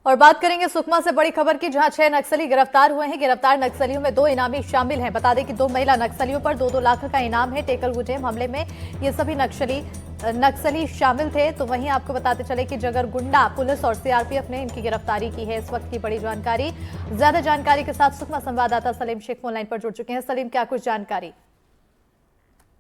और बात करेंगे सुकमा से बड़ी खबर की, जहां 6 नक्सली गिरफ्तार हुए हैं। गिरफ्तार नक्सलियों में 2 इनामी शामिल हैं। बता दें कि 2 महिला नक्सलियों पर 2-2 लाख का इनाम है। टेकल गुजे मामले में ये सभी नक्सली शामिल थे। तो वहीं आपको बताते चले कि जगरगुंडा पुलिस और सीआरपीएफ ने इनकी गिरफ्तारी की है। इस वक्त की बड़ी जानकारी, ज्यादा जानकारी के साथ सुकमा संवाददाता सलीम शेख फोन लाइन पर जुड़ चुके हैं। सलीम, क्या कुछ जानकारी?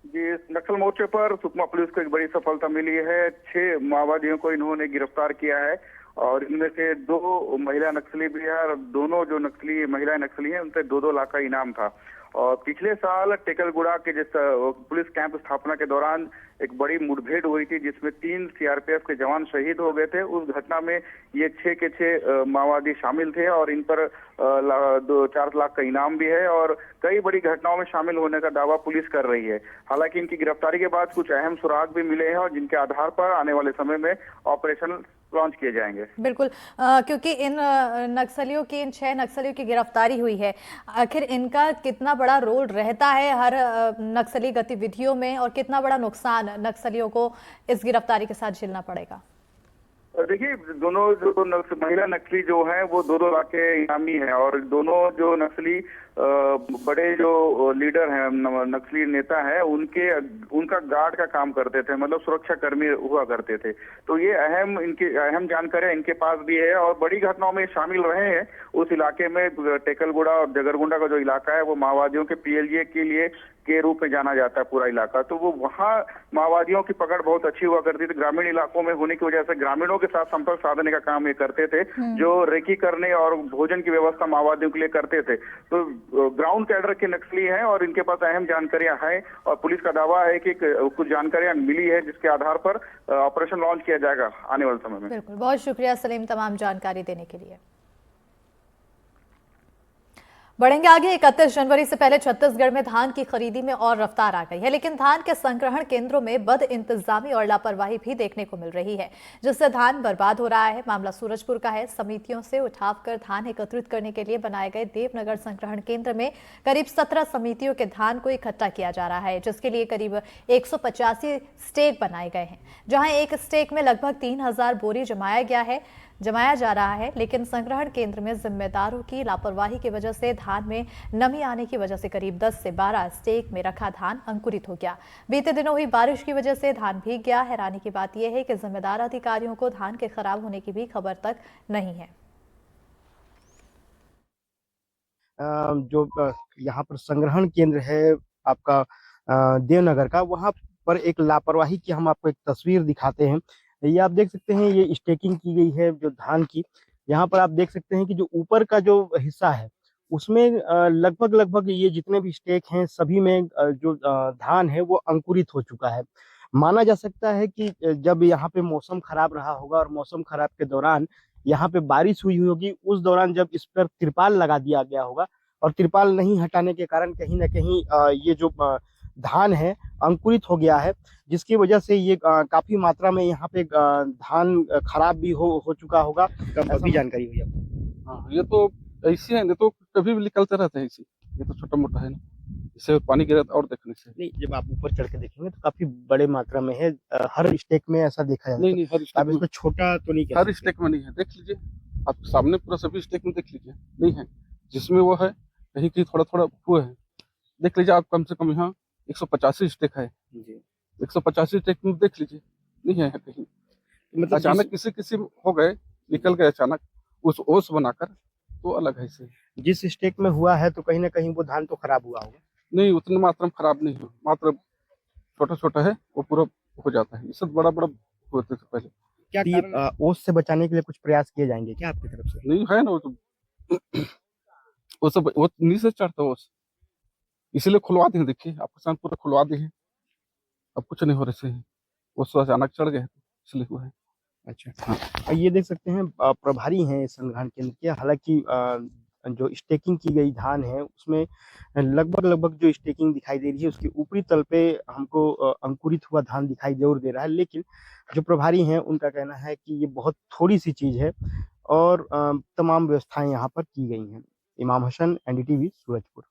जी, इस नक्सल मोर्चे पर सुकमा पुलिस को एक बड़ी सफलता मिली है। 6 माओवादियों को इन्होंने गिरफ्तार किया है और इनमें से 2 महिला नक्सली भी है और दोनों जो नक्सली महिला नक्सली हैं उनसे 2-2 लाख का इनाम था। और पिछले साल टेकलगुड़ा के जिस पुलिस कैंप स्थापना के दौरान एक बड़ी मुठभेड़ हुई थी जिसमें 3 सीआरपीएफ के जवान शहीद हो गए थे। उस घटना में ये 6 के 6 माओवादी शामिल थे और इन पर 2-4 लाख का इनाम भी है और कई बड़ी घटनाओं में शामिल होने का दावा पुलिस कर रही है। हालांकि इनकी गिरफ्तारी के बाद कुछ अहम सुराग भी मिले हैं और जिनके आधार पर आने वाले समय में ऑपरेशन लॉन्च किए जाएंगे। बिल्कुल, क्योंकि इन 6 नक्सलियों की गिरफ्तारी हुई है। आखिर इनका कितना बड़ा रोल रहता है हर नक्सली गतिविधियों में, और कितना बड़ा नुकसान नक्सलियों को इस गिरफ्तारी के साथ झेलना पड़ेगा? देखिए, दोनों जो महिला नक्सली जो हैं वो 2-2 लाख के इनामी हैं और दोनों जो नक्सली बड़े जो लीडर हैं, नक्सली नेता हैं, उनका गार्ड का काम करते थे, मतलब सुरक्षा कर्मी हुआ करते थे। तो ये अहम जानकारी इनके पास भी है और बड़ी घटनाओं में शामिल रहे हैं। उस इलाके में टेकलगुड़ा और जगरगुंडा का जो इलाका है वो माओवादियों के पीएलजे के रूप में जाना जाता है पूरा इलाका। तो वो वहाँ माओवादियों की पकड़ बहुत अच्छी हुआ करती थी। ग्रामीण इलाकों में होने की वजह से ग्रामीणों के साथ संपर्क साधने का काम ये करते थे, जो रेकी करने और भोजन की व्यवस्था माओवादियों के लिए करते थे। तो ग्राउंड कैडर के नक्सली हैं और इनके पास अहम जानकारियां हैं और पुलिस का दावा है कि कुछ जानकारियां मिली है जिसके आधार पर ऑपरेशन लॉन्च किया जाएगा आने वाले समय में। बिल्कुल, बहुत शुक्रिया सलीम तमाम जानकारी देने के लिए। बढ़ेंगे आगे। 31 जनवरी से पहले छत्तीसगढ़ में धान की खरीदी में और रफ्तार आ गई है, लेकिन धान के संग्रहण केंद्रों में बद इंतजामी और लापरवाही भी देखने को मिल रही है, जिससे धान बर्बाद हो रहा है। मामला सूरजपुर का है। समितियों से उठाकर धान एकत्रित करने के लिए बनाए गए देवनगर संग्रहण केंद्र में करीब 17 समितियों के धान को इकट्ठा किया जा रहा है, जिसके लिए करीब 185 स्टेक बनाए गए हैं, जहां एक स्टेक में लगभग 3000 बोरी जमाया जा रहा है। लेकिन संग्रहण केंद्र में जिम्मेदारों की लापरवाही की वजह से धान में नमी आने की वजह से करीब 10 से 12 स्टेक में रखा धान अंकुरित हो गया। बीते दिनों हुई बारिश की वजह से धान भीग गया। हैरानी की बात यह है कि जिम्मेदार अधिकारियों को धान के खराब होने की भी खबर तक नहीं है। जो यहाँ पर संग्रहण केंद्र है आपका देवनगर का, वहां पर एक लापरवाही की हम आपको एक तस्वीर दिखाते हैं। ये आप देख सकते हैं, ये स्टेकिंग की गई है जो धान की। यहाँ पर आप देख सकते हैं कि जो ऊपर का जो हिस्सा है उसमें लगभग ये जितने भी स्टेक हैं सभी में जो धान है वो अंकुरित हो चुका है। माना जा सकता है कि जब यहाँ पे मौसम खराब रहा होगा और मौसम खराब के दौरान यहाँ पे बारिश हुई होगी, उस दौरान जब इस पर तिरपाल लगा दिया गया होगा और तिरपाल नहीं हटाने के कारण कहीं ना कहीं ये जो धान है अंकुरित हो गया है, जिसकी वजह से ये काफी मात्रा में यहाँ पे धान खराब भी हो चुका होगा। अभी जानकारी हुई आपको? हाँ, ये तो ऐसे है, नहीं तो कभी भी निकलते रहते हैं ऐसे। ये तो छोटा मोटा है ना, इससे पानी गिरा और देखने से नहीं, जब आप ऊपर चढ़ के देखेंगे तो काफी बड़े मात्रा में है। हर स्टेक में ऐसा देखा जाता है? नहीं, हर आप इसको छोटा तो नहीं कह हर सकते? स्टेक में नहीं है, देख लीजिए आप सामने पूरा सभी स्टेक में देख लीजिए, नहीं है। जिसमें वो है कहीं कहीं थोड़ा वो है, देख लीजिए आप। कम से कम यहाँ 185 स्टेक है जी। 185 स्टेक में देख लीजिए, नहीं है कहीं। मतलब अचानक किसी हो गए, निकल गए अचानक उस ओस बनाकर, तो अलग है से। जिस स्टेक में हुआ है तो कहीं ना कहीं वो धान तो खराब हुआ होगा? नहीं, उतनी मात्रा में खराब नहीं है, मात्र छोटा है, वो पूरा हो जाता है। इससे बड़ा होते थे पहले। क्या ओस से बचाने के लिए कुछ प्रयास किए जाएंगे क्या आपकी तरफ से? नहीं है ना, वो तो वो नीचे चढ़ता ओस, इसीलिए खुलवा दिए। देखिए आपके साथ पूरा खुलवा दिए, अब कुछ नहीं हो रहे से। वो अचानक चढ़ गए इसलिए हुआ है। अच्छा, हाँ। ये देख सकते हैं प्रभारी हैं संग्रहण केंद्र के। हालांकि जो स्टेकिंग की गई धान है उसमें लगभग जो स्टेकिंग दिखाई दे रही है उसके ऊपरी तल पे हमको अंकुरित हुआ धान दिखाई जरूर दे रहा है, लेकिन जो प्रभारी हैं उनका कहना है कि ये बहुत थोड़ी सी चीज है और तमाम व्यवस्थाएं यहाँ पर की गई हैं। इमाम हसन, एनडीटीवी, सूरजपुर।